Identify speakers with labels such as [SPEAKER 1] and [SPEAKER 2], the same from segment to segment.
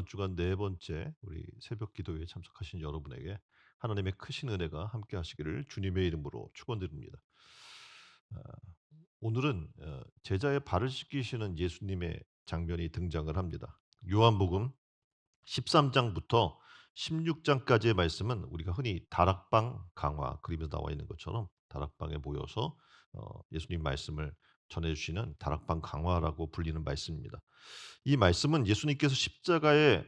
[SPEAKER 1] 주간 네 번째 우리 새벽 기도회에 참석하신 여러분에게 하나님의 크신 은혜가 함께 하시기를 주님의 이름으로 축원드립니다. 아, 오늘은 제자의 발을 씻기시는 예수님의 장면이 등장을 합니다. 요한복음 13장부터 16장까지의 말씀은 우리가 흔히 다락방 강화 그림에서 나와 있는 것처럼 다락방에 모여서 예수님 말씀을 전해 주시는 다락방 강화라고 불리는 말씀입니다. 이 말씀은 예수님께서 십자가에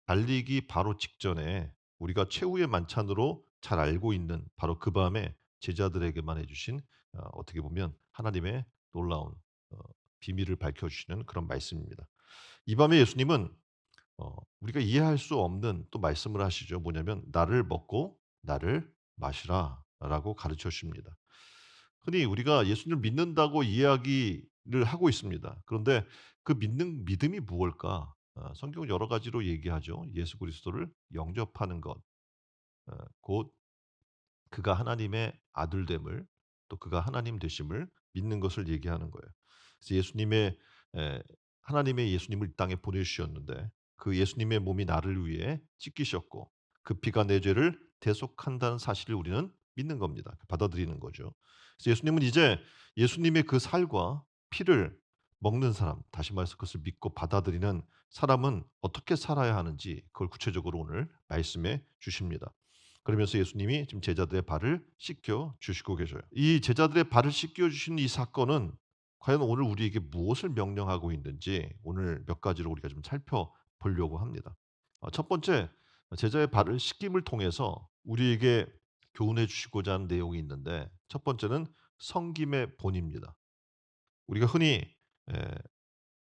[SPEAKER 1] 달리기 바로 직전에 우리가 최후의 만찬으로 잘 알고 있는 바로 그 밤에 제자들에게만 해 주신 어떻게 보면 하나님의 놀라운 어 비밀을 밝혀 주시는 그런 말씀입니다. 이 밤에 예수님은 우리가 이해할 수 없는 또 말씀을 하시죠. 뭐냐면 "나를 먹고 나를 마시라."라고 가르쳐 주십니다. 흔히 우리가 예수님을 믿는다고 이야기를 하고 있습니다. 그런데 그 믿는 믿음이 무엇일까? 성경은 여러 가지로 얘기하죠. 예수 그리스도를 영접하는 것, 곧 그가 하나님의 아들됨을 또 그가 하나님 되심을 믿는 것을 얘기하는 거예요. 그래서 예수님의 에, 하나님의 예수님을 이 땅에 보내주셨는데 그 예수님의 몸이 나를 위해 찢기셨고 그 피가 내 죄를 대속한다는 사실을 우리는 믿는 겁니다. 받아들이는 거죠. 그래서 예수님은 이제 예수님의 그 살과 피를 먹는 사람, 다시 말해서 그것을 믿고 받아들이는 사람은 어떻게 살아야 하는지 그걸 구체적으로 오늘 말씀해 주십니다. 그러면서 예수님이 지금 제자들의 발을 씻겨 주시고 계셔요. 이 제자들의 발을 씻겨 주시는 이 사건은 과연 오늘 우리에게 무엇을 명령하고 있는지 오늘 몇 가지로 우리가 좀 살펴보려고 합니다. 첫 번째, 제자의 발을 씻김을 통해서 우리에게 교훈해 주시고자 하는 내용이 있는데 첫 번째는 성김의 본입니다. 우리가 흔히 에,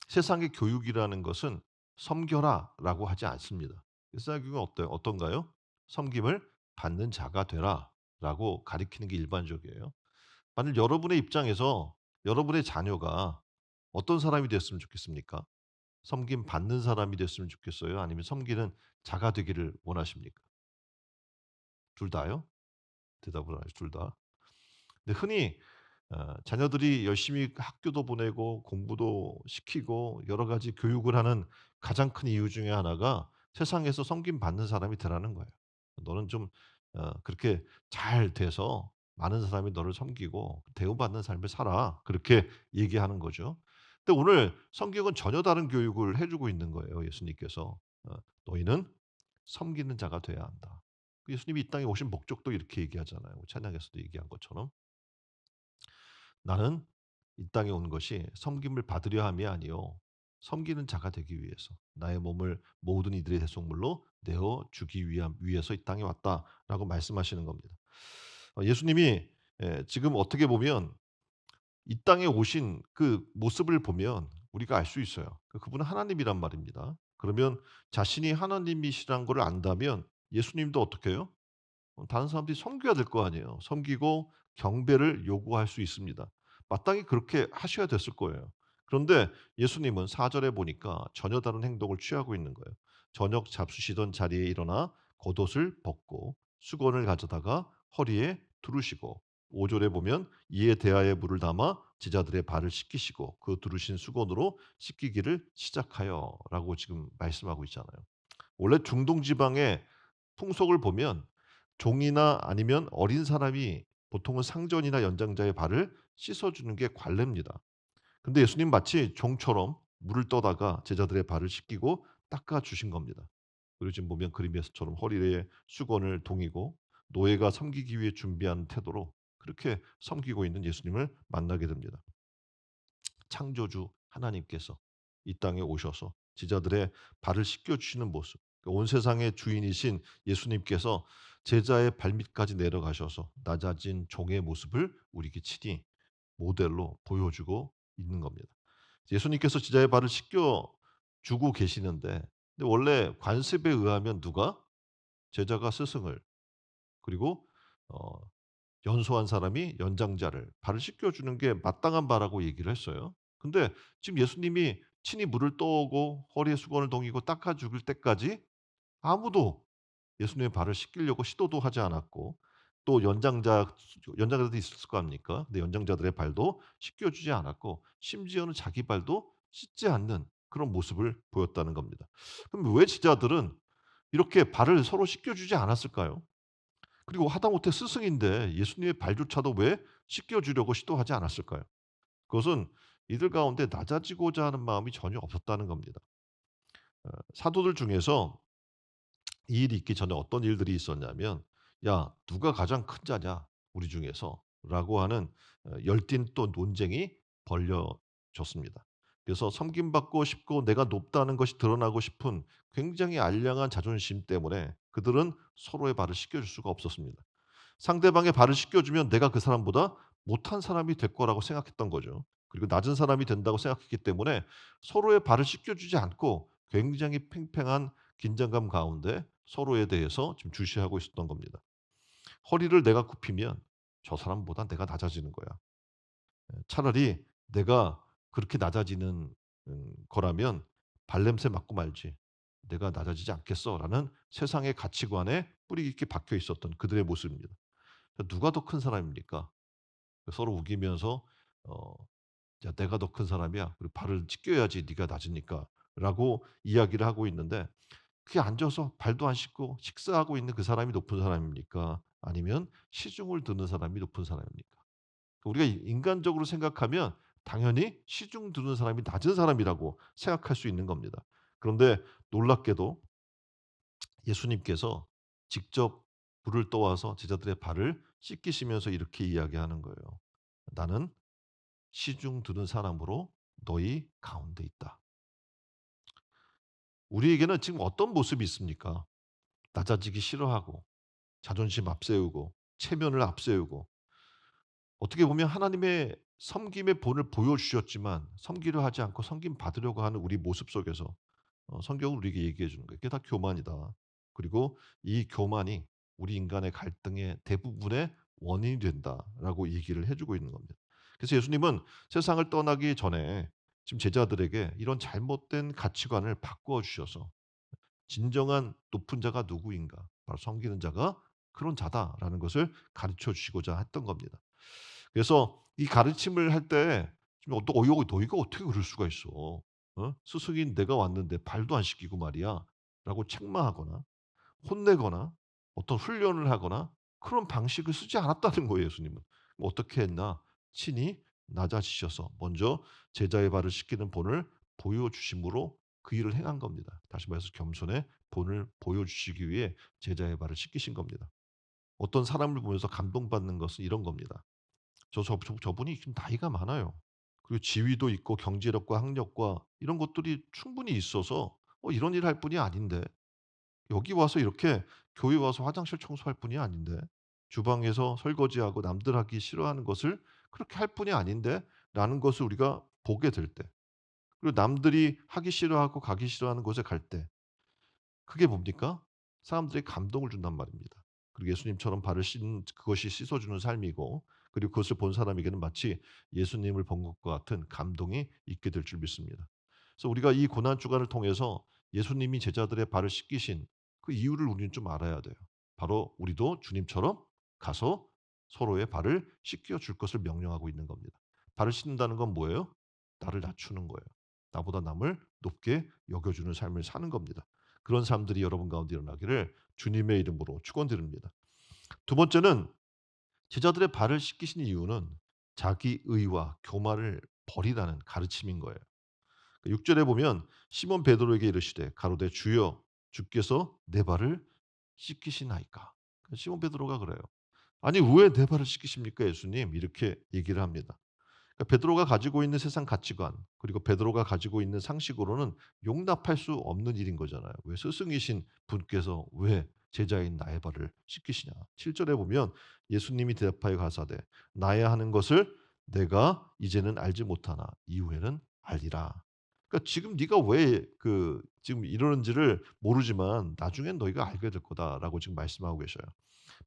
[SPEAKER 1] 세상의 교육이라는 것은 "섬겨라."라고 하지 않습니다. 세상의 교육은 어때요? 어떤가요? "섬김을 받는 자가 되라."라고 가리키는 게 일반적이에요. 만일 여러분의 입장에서 여러분의 자녀가 어떤 사람이 됐으면 좋겠습니까? 섬김 받는 사람이 됐으면 좋겠어요? 아니면 섬기는 자가 되기를 원하십니까? 둘 다요? 대답을 안 하시 둘 다. 근데 흔히 자녀들이 열심히 학교도 보내고 공부도 시키고 여러 가지 교육을 하는 가장 큰 이유 중에 하나가 세상에서 섬김 받는 사람이 되라는 거예요. "너는 좀 그렇게 잘 돼서 많은 사람이 너를 섬기고 대우받는 삶을 살아." 그렇게 얘기하는 거죠. 근데 오늘 성경은 전혀 다른 교육을 해 주고 있는 거예요, 예수님께서. "너희는 섬기는 자가 돼야 한다." 예수님이 이 땅에 오신 목적도 이렇게 얘기하잖아요. 찬양에서도 얘기한 것처럼. 나는 이 땅에 온 것이 섬김을 받으려 함이 아니요 섬기는 자가 되기 위해서 나의 몸을 모든 이들의 대속물로 내어 주기 위해서 이 땅에 왔다라고 말씀하시는 겁니다. 예수님이 지금 어떻게 보면 이 땅에 오신 그 모습을 보면 우리가 알 수 있어요. 그분은 하나님이란 말입니다. 그러면 자신이 하나님이시란 걸 안다면 예수님도 어떻게 해요? 다른 사람들이 섬겨야 될 거 아니에요. 섬기고 경배를 요구할 수 있습니다. 마땅히 그렇게 하셔야 됐을 거예요. 그런데 예수님은 4 절에 보니까 전혀 다른 행동을 취하고 있는 거예요. 저녁 잡수시던 자리에 일어나 겉옷을 벗고 수건을 가져다가 허리에 두르시고 5 절에 보면 이에 대하여 물을 담아 제자들의 발을 씻기시고 그 두르신 수건으로 씻기기를 시작하여라고 지금 말씀하고 있잖아요. 원래 중동 지방의 풍속을 보면 종이나 아니면 어린 사람이 보통은 상전이나 연장자의 발을 씻어 주는 게 관례입니다. 근데 예수님 마치 종처럼 물을 떠다가 제자들의 발을 씻기고 닦아 주신 겁니다. 그리고 지금 보면 그림에서처럼 허리에 수건을 동이고 노예가 섬기기 위해 준비한 태도로 그렇게 섬기고 있는 예수님을 만나게 됩니다. 창조주 하나님께서 이 땅에 오셔서 제자들의 발을 씻겨 주시는 모습. 온 세상의 주인이신 예수님께서 제자의 발밑까지 내려가셔서 낮아진 종의 모습을 우리에게 친히 모델로 보여주고 있는 겁니다. 예수님께서 제자의 발을 씻겨 주고 계시는데 근데 원래 관습에 의하면 누가 제자가 스승을 그리고 어 연소한 사람이 연장자를 발을 씻겨 주는 게 마땅한 바라고 얘기를 했어요. 근데 지금 예수님이 친히 물을 떠오고 허리에 수건을 동이고 닦아 죽을 때까지 아무도 예수님의 발을 씻기려고 시도도 하지 않았고 또 연장자들도 있었을 거 아닙니까? 근데 연장자들의 발도 씻겨 주지 않았고 심지어는 자기 발도 씻지 않는 그런 모습을 보였다는 겁니다. 그럼 왜 제자들은 이렇게 발을 서로 씻겨 주지 않았을까요? 그리고 하다못해 스승인데 예수님의 발조차도 왜 씻겨 주려고 시도하지 않았을까요? 그것은 이들 가운데 낮아지고자 하는 마음이 전혀 없었다는 겁니다. 사도들 중에서 이 일이 있기 전에 어떤 일들이 있었냐면 "야 누가 가장 큰 자냐 우리 중에서?"라고 하는 열띤 또 논쟁이 벌려졌습니다. 그래서 섬김받고 싶고 내가 높다는 것이 드러나고 싶은 굉장히 알량한 자존심 때문에 그들은 서로의 발을 씻겨 줄 수가 없었습니다. 상대방의 발을 씻겨주면 내가 그 사람보다 못한 사람이 될 거라고 생각했던 거죠. 그리고 낮은 사람이 된다고 생각했기 때문에 서로의 발을 씻겨주지 않고 굉장히 팽팽한 긴장감 가운데 서로에 대해서 지금 주시하고 있었던 겁니다. 허리를 내가 굽히면 저 사람보다 내가 낮아지는 거야. 차라리 내가 그렇게 낮아지는 거라면 '발냄새 맡고 말지. 내가 낮아지지 않겠어.'라는 세상의 가치관에 뿌리 깊게 박혀 있었던 그들의 모습입니다. 누가 더 큰 사람입니까? 서로 우기면서 어 "야 내가 더 큰 사람이야. 그리고 발을 찢겨야지 네가 낮으니까."라고 이야기를 하고 있는데 그게 앉아서 발도 안 씻고 식사하고 있는 그 사람이 높은 사람입니까? 아니면 시중을 드는 사람이 높은 사람입니까? 우리가 인간적으로 생각하면 당연히 시중 드는 사람이 낮은 사람이라고 생각할 수 있는 겁니다. 그런데 놀랍게도 예수님께서 직접 물을 떠와서 제자들의 발을 씻기시면서 이렇게 이야기하는 거예요. "나는 시중 드는 사람으로 너희 가운데 있다." 우리에게는 지금 어떤 모습이 있습니까? 낮아지기 싫어하고 자존심 앞세우고 체면을 앞세우고 어떻게 보면 하나님의 섬김의 본을 보여주셨지만 섬기려 하지 않고 섬김 받으려고 하는 우리 모습 속에서 성경은 우리에게 얘기해 주는 거예요. 그게 다 교만이다. 그리고 이 교만이 우리 인간의 갈등의 대부분의 원인이 된다라고 얘기를 해 주고 있는 겁니다. 그래서 예수님은 세상을 떠나기 전에 지금 제자들에게 이런 잘못된 가치관을 바꾸어 주셔서 진정한 높은 자가 누구인가? 바로 섬기는 자가 그런 자다라는 것을 가르쳐 주시고자 했던 겁니다. 그래서 이 가르침을 할 때 좀 너희가 어떻게 그럴 수가 있어? 스승인 내가 왔는데 발도 안 씻기고 말이야."라고 책망하거나 혼내거나 어떤 훈련을 하거나 그런 방식을 쓰지 않았다는 거예요 예수님은. 뭐 어떻게 했나? 친히 낮아지셔서 먼저 제자의 발을 씻기는 본을 보여주심으로 그 일을 행한 겁니다. 다시 말해서 겸손의 본을 보여주시기 위해 제자의 발을 씻기신 겁니다. 어떤 사람을 보면서 감동받는 것은 이런 겁니다. 저분이 지금 나이가 많아요. 그리고 지위도 있고 경제력과 학력과 이런 것들이 충분히 있어서 이런 일을 할 분이 아닌데 여기 와서 이렇게 교회 와서 화장실 청소할 분이 아닌데 주방에서 설거지하고 남들 하기 싫어하는 것을 그렇게 할 분이 아닌데라는 것을 우리가 보게 될 때 그리고 남들이 하기 싫어하고 가기 싫어하는 곳에 갈 때 그게 뭡니까? 사람들에게 감동을 준단 말입니다. 그리고 예수님처럼 발을 씻는 그것이 씻어주는 삶이고 그리고 그것을 본 사람에게는 마치 예수님을 본 것과 같은 감동이 있게 될 줄 믿습니다. 그래서 우리가 이 고난 주간을 통해서 예수님이 제자들의 발을 씻기신 그 이유를 우리는 좀 알아야 돼요. 바로 우리도 주님처럼 가서 서로의 발을 씻겨 줄 것을 명령하고 있는 겁니다. 발을 씻는다는 건 뭐예요? 나를 낮추는 거예요. 나보다 남을 높게 여겨주는 삶을 사는 겁니다. 그런 삶들이 여러분 가운데 일어나기를 주님의 이름으로 축원드립니다. 두 번째는 제자들의 발을 씻기신 이유는 자기 의와 교만을 버리라는 가르침인 거예요. 6 절에 보면 시몬 베드로에게 이르시되 가로되 주여 주께서 내 발을 씻기시나이까. 시몬 베드로가 그래요. "아니 왜 내 발을 씻기십니까 예수님?" 이렇게 얘기를 합니다. 그러니까 베드로가 가지고 있는 세상 가치관 그리고 베드로가 가지고 있는 상식으로는 용납할 수 없는 일인 거잖아요. 왜 스승이신 분께서 왜 제자인 나의 발을 씻기시냐. 7 절에 보면 예수님이 대답하여 가사대 나야 하는 것을 내가 이제는 알지 못하나 이후에는 알리라. 그러니까 지금 네가 왜 지금 이러는지를 모르지만 나중엔 너희가 알게 될 거다라고 지금 말씀하고 계셔요.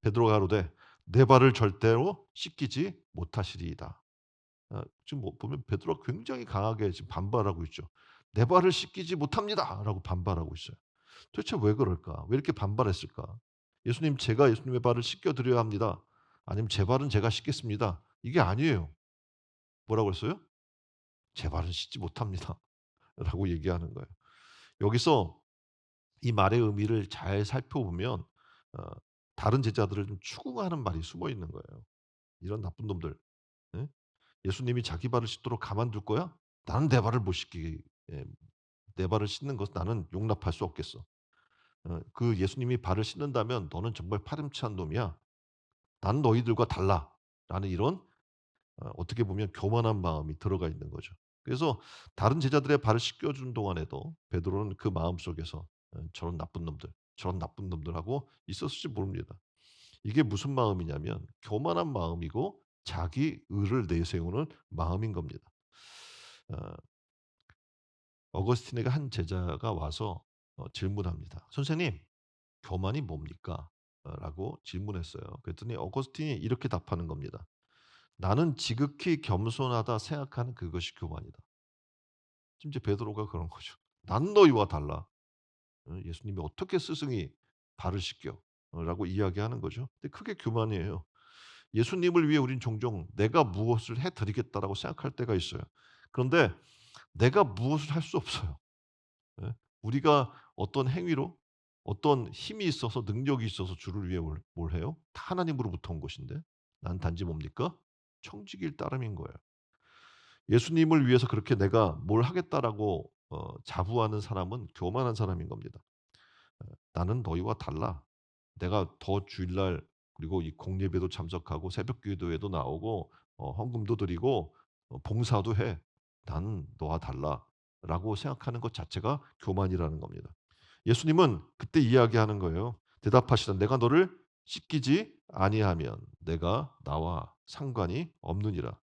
[SPEAKER 1] 베드로가 가로되 내 발을 절대로 씻기지 못하시리이다. 지금 뭐 보면 베드로가 굉장히 강하게 지금 반발하고 있죠. "내 발을 씻기지 못합니다."라고 반발하고 있어요. 도대체 왜 그럴까? 왜 이렇게 반발했을까? "예수님 제가 예수님의 발을 씻겨 드려야 합니다." 아니면 "제 발은 제가 씻겠습니다." 이게 아니에요. 뭐라고 했어요? "제 발은 씻지 못합니다." 라고 얘기하는 거예요. 여기서 이 말의 의미를 잘 살펴보면 어 다른 제자들을 좀 추궁하는 말이 숨어 있는 거예요. "이런 나쁜 놈들. 예? 예수님이 자기 발을 씻도록 가만둘 거야? 나는 내 발을 못 씻기 예 내 발을 씻는 것은 나는 용납할 수 없겠어. 그 예수님이 발을 씻는다면 너는 정말 파렴치한 놈이야. 나는 너희들과 달라."라는 이런 어떻게 보면 교만한 마음이 들어가 있는 거죠. 그래서 다른 제자들의 발을 씻겨 주는 동안에도 베드로는 그 마음속에서 '저런 나쁜 놈들, 저런 나쁜 놈들.' 하고 있었을지 모릅니다. 이게 무슨 마음이냐면 교만한 마음이고 자기 의를 내세우는 마음인 겁니다. 어 어거스틴에게 한 제자가 와서 질문합니다. "선생님, 교만이 뭡니까?" 라고 질문했어요. 그랬더니 어거스틴이 이렇게 답하는 겁니다. "나는 지극히 겸손하다 생각하는 그것이 교만이다." 심지어 베드로가 그런 거죠. "난 너희와 달라. 예수님이 어떻게 스승이 발을 씻겨?" 라고 이야기하는 거죠. 근데 그게 교만이에요. 예수님을 위해 우린 종종 '내가 무엇을 해 드리겠다.'라고 생각할 때가 있어요. 그런데 내가 무엇을 할 수 없어요. 예. 우리가 어떤 행위로 어떤 힘이 있어서 능력이 있어서 주를 위해 뭘 해요? 다 하나님으로부터 온 것인데 난 단지 뭡니까? 청지기일 따름인 거예요. 예수님을 위해서 그렇게 '내가 뭘 하겠다.'라고 자부하는 사람은 교만한 사람인 겁니다. '나는 너희와 달라. 내가 더 주일날 그리고 이 공예배도 참석하고 새벽기도회도 나오고 헌금도 드리고 봉사도 해. 나는 너와 달라.'라고 생각하는 것 자체가 교만이라는 겁니다. 예수님은 그때 이야기하는 거예요. 대답하시되 "내가 너를 씻기지 아니하면 내가 나와 상관이 없느니라."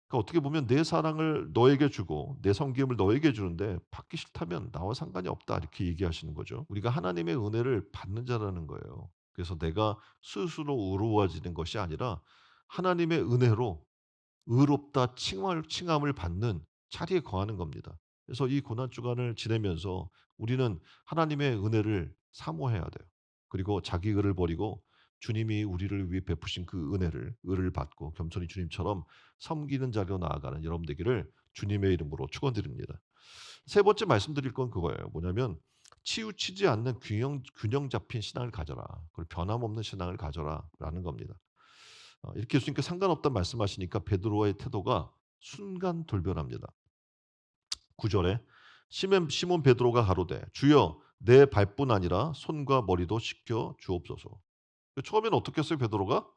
[SPEAKER 1] 그러니까 어떻게 보면 내 사랑을 너에게 주고 내 섬김을 너에게 주는데 받기 싫다면 나와 상관이 없다 이렇게 얘기하시는 거죠. 우리가 하나님의 은혜를 받는 자라는 거예요. 그래서 내가 스스로 의로워지는 것이 아니라 하나님의 은혜로 의롭다 칭함을 받는 자리에 거하는 겁니다. 그래서 이 고난 주간을 지내면서 우리는 하나님의 은혜를 사모해야 돼요. 그리고 자기 의를 버리고 주님이 우리를 위해 베푸신 그 의를 받고 겸손히 주님처럼 섬기는 자리로 나아가는 여러분 되기를 주님의 이름으로 축원드립니다. 세 번째 말씀드릴 건 그거예요. 뭐냐면 치우치지 않는 균형 잡힌 신앙을 가져라. 그리고 변함없는 신앙을 가져라라는 겁니다. 이렇게 예수님께 상관없다 말씀하시니까 베드로의 태도가 순간 돌변합니다. 9 절에 시몬 베드로가 가로되 주여 내 발뿐 아니라 손과 머리도 씻겨 주옵소서. 처음에는 어떻게 했어요 베드로가?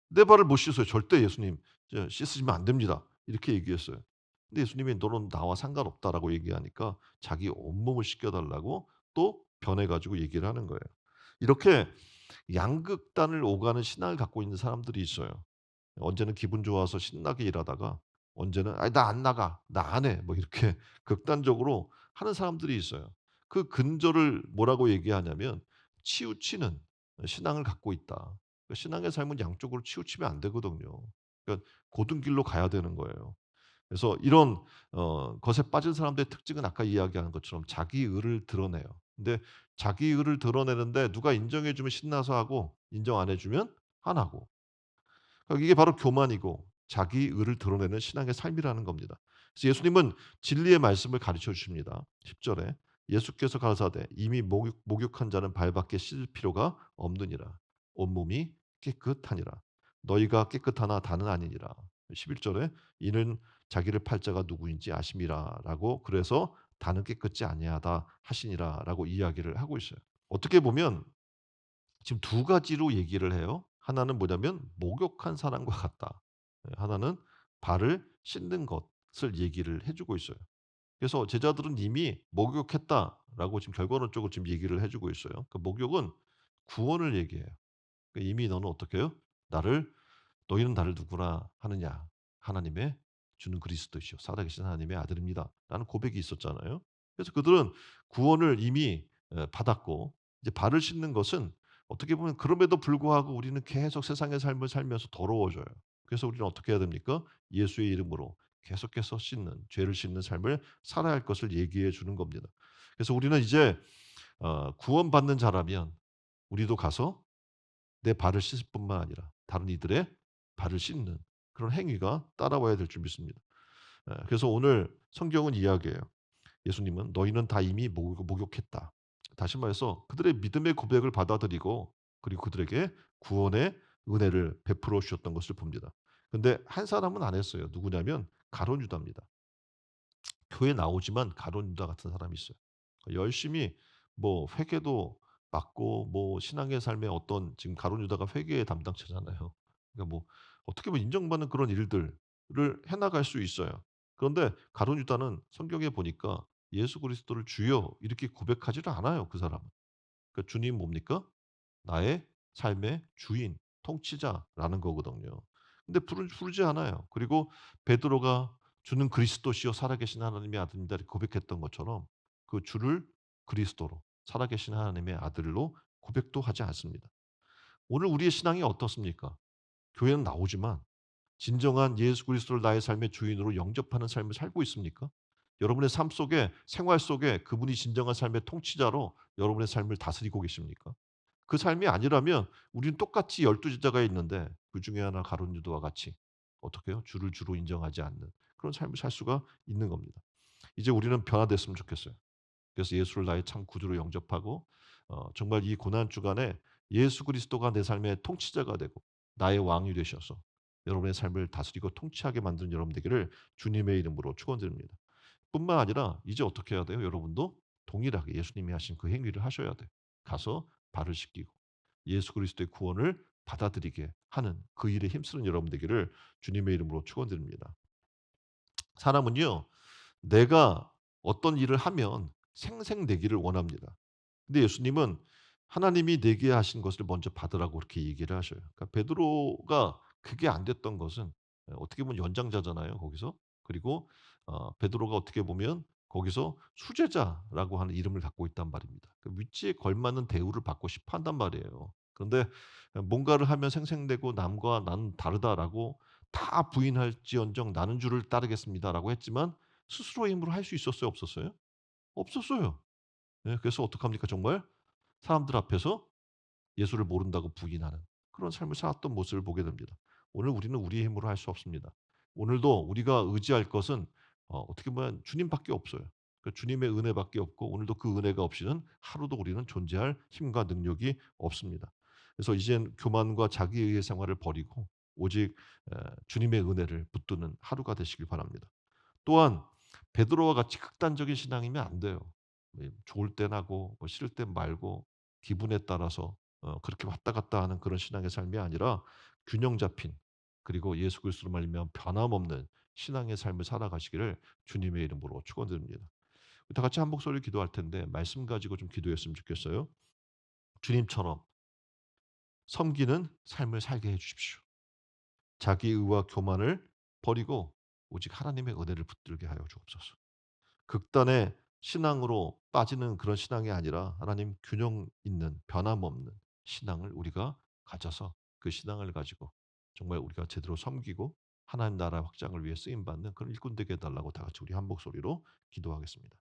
[SPEAKER 1] 내 발을 못 씻어요. 절대 예수님 씻으시면 안 됩니다. 이렇게 얘기했어요. 근데 예수님이 너는 나와 상관없다라고 얘기하니까 자기 온몸을 씻겨 달라고 또 변해 가지고 얘기를 하는 거예요. 이렇게 양극단을 오가는 신앙을 갖고 있는 사람들이 있어요. 언제는 기분 좋아서 신나게 일하다가 언제는 "아이 나 안 나가. 나 안 해." 뭐 이렇게 극단적으로 하는 사람들이 있어요. 그 근저를 뭐라고 얘기하냐면 치우치는 신앙을 갖고 있다. 그러니까 신앙의 삶은 양쪽으로 치우치면 안 되거든요. 그러니까 고든 길로 가야 되는 거예요. 그래서 이런 것에 빠진 사람들의 특징은 아까 이야기한 것처럼 자기 의를 드러내요. 근데 자기 의를 드러내는데 누가 인정해 주면 신나서 하고 인정 안 해 주면 안 하고. 그러니까 이게 바로 교만이고 자기 의를 드러내는 신앙의 삶이라는 겁니다. 그래서 예수님은 진리의 말씀을 가르쳐 주십니다. 10 절에 예수께서 가라사대 이미 목욕한 자는 발밖에 씻을 필요가 없느니라. 온몸이 깨끗하니라. 너희가 깨끗하나 다는 아니니라. 11 절에 이는 자기를 팔 자가 누구인지 아심이라라고 그래서 다는 깨끗지 아니하다 하시니라라고 이야기를 하고 있어요. 어떻게 보면 지금 두 가지로 얘기를 해요. 하나는 뭐냐면 목욕한 사람과 같다. 하나는 발을 씻는 것을 얘기를 해 주고 있어요. 그래서 제자들은 이미 "목욕했다."라고 지금 결과론적으로 지금 얘기를 해 주고 있어요. 그 목욕은 구원을 얘기해요. 그러니까 이미 너는 어떻게 해요? 나를 "너희는 나를 누구라 하느냐? 하나님의 주는 그리스도시요 살아계신 하나님의 아들입니다."라는 고백이 있었잖아요. 그래서 그들은 구원을 이미 받았고 이제 발을 씻는 것은 어떻게 보면 그럼에도 불구하고 우리는 계속 세상의 삶을 살면서 더러워져요. 그래서 우리는 어떻게 해야 됩니까? 예수의 이름으로 계속해서 죄를 씻는 삶을 살아야 할 것을 얘기해 주는 겁니다. 그래서 우리는 이제 구원받는 자라면 우리도 가서 내 발을 씻을 뿐만 아니라 다른 이들의 발을 씻는 그런 행위가 따라와야 될 줄 믿습니다. 그래서 오늘 성경은 이야기해요. 예수님은 "너희는 다 이미 목욕했다." 다시 말해서 그들의 믿음의 고백을 받아들이고 그리고 그들에게 구원의 은혜를 베풀어 주셨던 것을 봅니다. 근데 한 사람은 안 했어요. 누구냐면 가룟 유다입니다. 교회 나오지만 가룟 유다 같은 사람이 있어요. 열심히 뭐 회개도 맡고 뭐 신앙의 삶에 어떤 지금 가룟 유다가 회개의 담당자잖아요. 그러니까 뭐 어떻게 보면 인정받는 그런 일들을 해 나갈 수 있어요. 그런데 가룟 유다는 성경에 보니까 예수 그리스도를 주여 이렇게 고백하지를 않아요, 그 사람은. 그러니까 주님 뭡니까? 나의 삶의 주인, 통치자라는 거거든요. 근데 부르지 않아요. 그리고 베드로가 "주는 그리스도시요 살아계신 하나님의 아들입니다." 이렇게 고백했던 것처럼 그 주를 그리스도로 살아계신 하나님의 아들로 고백도 하지 않습니다. 오늘 우리의 신앙이 어떻습니까? 교회는 나오지만 진정한 예수 그리스도를 나의 삶의 주인으로 영접하는 삶을 살고 있습니까? 여러분의 삶 속에 생활 속에 그분이 진정한 삶의 통치자로 여러분의 삶을 다스리고 계십니까? 그 삶이 아니라면 우리는 똑같이 12 제자가 있는데 그중에 하나 가룟 유다와 같이 어떻게 해요? 주를 주로 인정하지 않는 그런 삶을 살 수가 있는 겁니다. 이제 우리는 변화됐으면 좋겠어요. 그래서 예수를 나의 참 구주로 영접하고 정말 이 고난 주간에 예수 그리스도가 내 삶의 통치자가 되고 나의 왕이 되셔서 여러분의 삶을 다스리고 통치하게 만드는 여러분 되기를 주님의 이름으로 축원드립니다. 뿐만 아니라 이제 어떻게 해야 돼요? 여러분도 동일하게 예수님이 하신 그 행위를 하셔야 돼요. 가서 발을 씻기고 예수 그리스도의 구원을 받아들이게 하는 그 일에 힘쓰는 여러분 되기를 주님의 이름으로 축원드립니다. 사람은요. 내가 어떤 일을 하면 생생내기를 원합니다. 근데 예수님은 하나님이 내게 하신 것을 먼저 받으라고 그렇게 얘기를 하셔요. 그러니까 베드로가 그게 안 됐던 것은 어떻게 보면 연장자잖아요, 거기서. 그리고 베드로가 어떻게 보면 거기서 수제자라고 하는 이름을 갖고 있단 말입니다. 그 위치에 걸맞는 대우를 받고 싶어 한단 말이에요. 그런데 뭔가를 하면 생생내고 남과 나는 다르다라고 다 부인할지언정 "나는 주를 따르겠습니다."라고 했지만 스스로의 힘으로 할 수 있었어요, 없었어요? 없었어요. 예 그래서 어떡합니까 정말? 사람들 앞에서 예수를 모른다고 부인하는 그런 삶을 살았던 모습을 보게 됩니다. 오늘 우리는 우리의 힘으로 할 수 없습니다. 오늘도 우리가 의지할 것은 어떻게 보면 주님밖에 없어요. 그 주님의 은혜밖에 없고 오늘도 그 은혜가 없이는 하루도 우리는 존재할 힘과 능력이 없습니다. 그래서 이젠 교만과 자기의의 생활을 버리고 오직 주님의 은혜를 붙드는 하루가 되시길 바랍니다. 또한 베드로와 같이 극단적인 신앙이면 안 돼요. 좋을 땐 하고 뭐 싫을 땐 말고 기분에 따라서 그렇게 왔다 갔다 하는 그런 신앙의 삶이 아니라 균형 잡힌 그리고 예수 그리스도로 말미암아 변함없는 신앙의 삶을 살아가시기를 주님의 이름으로 축원드립니다. 다 같이 한 목소리로 기도할 텐데 말씀 가지고 좀 기도했으면 좋겠어요. 주님처럼 섬기는 삶을 살게 해 주십시오. 자기 의와 교만을 버리고 오직 하나님의 은혜를 붙들게 하여 주옵소서. 극단의 신앙으로 빠지는 그런 신앙이 아니라 하나님 균형 있는 변함없는 신앙을 우리가 가져서 그 신앙을 가지고 정말 우리가 제대로 섬기고 하나님 나라 확장을 위해 쓰임 받는 그런 일꾼 되게 해 달라고 다 같이 우리 한 목소리로 기도하겠습니다.